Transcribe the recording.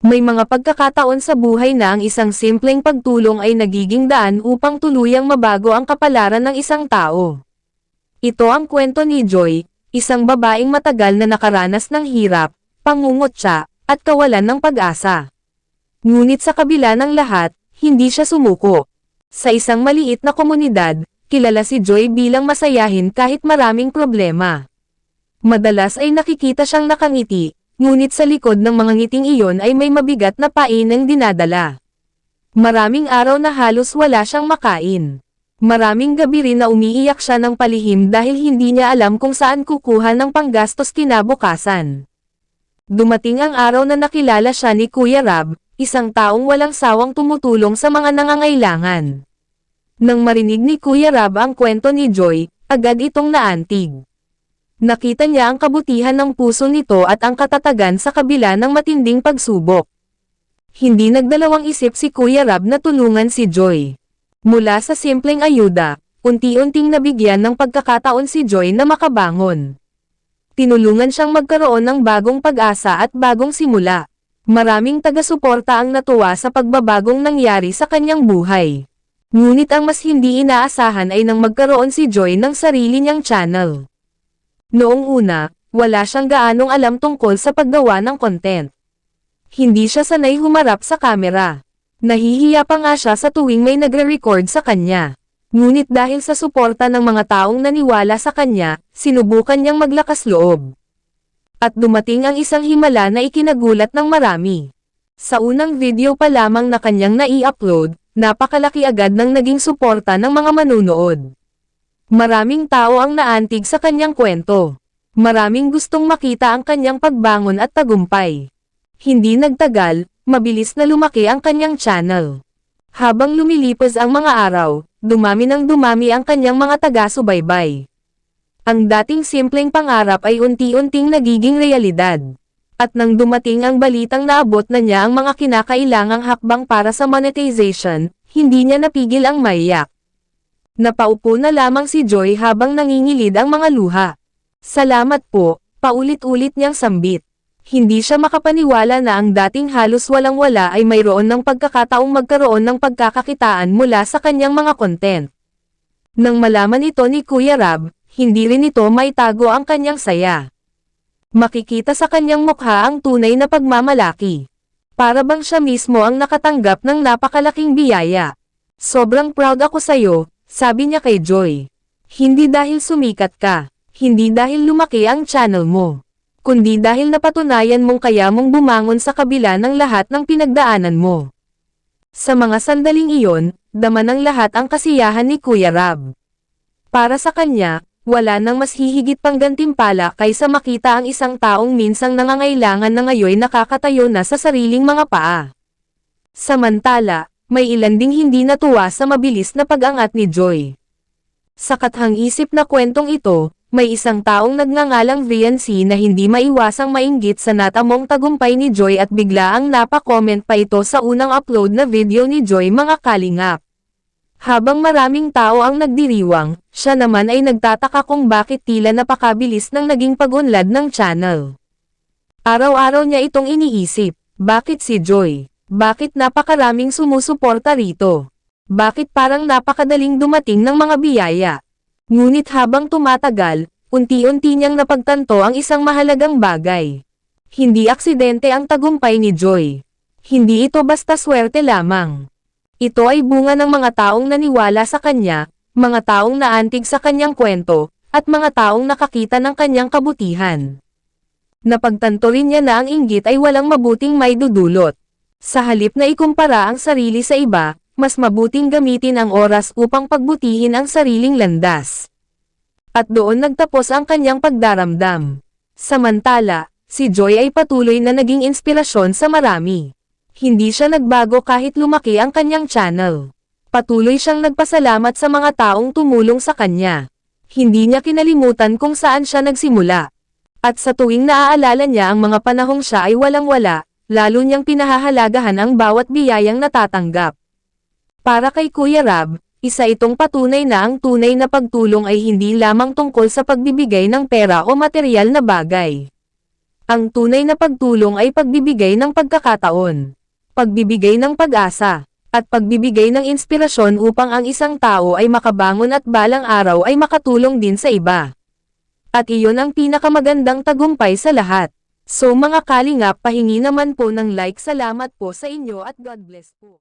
May mga pagkakataon sa buhay na ang isang simpleng pagtulong ay nagiging daan upang tuluyang mabago ang kapalaran ng isang tao. Ito ang kwento ni Joy, isang babaeng matagal na nakaranas ng hirap, pangungutya, at kawalan ng pag-asa. Ngunit sa kabila ng lahat, hindi siya sumuko. Sa isang maliit na komunidad, kilala si Joy bilang masayahin kahit maraming problema. Madalas ay nakikita siyang nakangiti, ngunit sa likod ng mga ngiting iyon ay may mabigat na painang dinadala. Maraming araw na halos wala siyang makain. Maraming gabi rin na umiiyak siya ng palihim dahil hindi niya alam kung saan kukuha ng panggastos kinabukasan. Dumating ang araw na nakilala siya ni Kuya Rab, isang taong walang sawang tumutulong sa mga nangangailangan. Nang marinig ni Kuya Rab ang kwento ni Joy, agad itong naantig. Nakita niya ang kabutihan ng puso nito at ang katatagan sa kabila ng matinding pagsubok. Hindi nagdalawang isip si Kuya Rab na tulungan si Joy. Mula sa simpleng ayuda, unti-unting nabigyan ng pagkakataon si Joy na makabangon. Tinulungan siyang magkaroon ng bagong pag-asa at bagong simula. Maraming taga-suporta ang natuwa sa pagbabagong nangyari sa kanyang buhay. Ngunit ang mas hindi inaasahan ay nang magkaroon si Joy ng sarili niyang channel. Noong una, wala siyang gaanong alam tungkol sa paggawa ng content. Hindi siya sanay humarap sa kamera. Nahihiya pa nga siya sa tuwing may nagre-record sa kanya. Ngunit dahil sa suporta ng mga taong naniwala sa kanya, sinubukan niyang maglakas loob. At dumating ang isang himala na ikinagulat ng marami. Sa unang video pa lamang na kanyang nai-upload, napakalaki agad ng naging suporta ng mga manunood. Maraming tao ang naantig sa kanyang kwento. Maraming gustong makita ang kanyang pagbangon at tagumpay. Hindi nagtagal, mabilis na lumaki ang kanyang channel. Habang lumilipas ang mga araw, dumami ng dumami ang kanyang mga taga-subaybay. Ang dating simpleng pangarap ay unti-unting nagiging realidad. At nang dumating ang balitang naabot na niya ang mga kinakailangang hakbang para sa monetization, hindi niya napigil ang maiyak. Napaupo na lamang si Joy habang nangingilid ang mga luha. Salamat po, paulit-ulit niyang sambit. Hindi siya makapaniwala na ang dating halos walang-wala ay mayroon ng pagkakataong magkaroon ng pagkakakitaan mula sa kanyang mga content. Nang malaman ito ni Kuya Rab, hindi rin ito maitago ang kanyang saya. Makikita sa kanyang mukha ang tunay na pagmamalaki. Para bang siya mismo ang nakatanggap ng napakalaking biyaya. Sobrang proud ako sa'yo, sabi niya kay Joy. Hindi dahil sumikat ka, hindi dahil lumaki ang channel mo, kundi dahil napatunayan mong kaya mong bumangon sa kabila ng lahat ng pinagdaanan mo. Sa mga sandaling iyon, dama ng lahat ang kasiyahan ni Kuya Rab. Para sa kanya, wala nang mas hihigit pang gantimpala kaysa makita ang isang taong minsang nangangailangan na ngayon nakakatayo na sa sariling mga paa. Samantala, may ilan ding hindi natuwa sa mabilis na pag-angat ni Joy. Sa kathang-isip na kwentong ito, may isang taong nagngangalang VNC na hindi maiwasang mainggit sa natamong tagumpay ni Joy at biglaang napa-comment pa ito sa unang upload na video ni Joy mga kalingap. Habang maraming tao ang nagdiriwang, siya naman ay nagtataka kung bakit tila napakabilis ng naging pag-unlad ng channel. Araw-araw niya itong iniisip, bakit si Joy? Bakit napakaraming sumusuporta rito? Bakit parang napakadaling dumating ng mga biyaya? Ngunit habang tumatagal, unti-unti niyang napagtanto ang isang mahalagang bagay. Hindi aksidente ang tagumpay ni Joy. Hindi ito basta swerte lamang. Ito ay bunga ng mga taong naniwala sa kanya, mga taong naantig sa kanyang kwento, at mga taong nakakita ng kanyang kabutihan. Napagtanto rin niya na ang inggit ay walang mabuting maidudulot. Sa halip na ikumpara ang sarili sa iba, mas mabuting gamitin ang oras upang pagbutihin ang sariling landas. At doon nagtapos ang kanyang pagdaramdam. Samantala, si Joy ay patuloy na naging inspirasyon sa marami. Hindi siya nagbago kahit lumaki ang kanyang channel. Patuloy siyang nagpasalamat sa mga taong tumulong sa kanya. Hindi niya kinalimutan kung saan siya nagsimula. At sa tuwing naaalala niya ang mga panahong siya ay walang-wala, lalo niyang pinahahalagahan ang bawat biyayang natatanggap. Para kay Kuya Rab, isa itong patunay na ang tunay na pagtulong ay hindi lamang tungkol sa pagbibigay ng pera o material na bagay. Ang tunay na pagtulong ay pagbibigay ng pagkakataon, pagbibigay ng pag-asa, at pagbibigay ng inspirasyon upang ang isang tao ay makabangon at balang araw ay makatulong din sa iba. At iyon ang pinakamagandang tagumpay sa lahat. So mga kalingap, pahingi naman po ng like. Salamat po sa inyo at God bless po.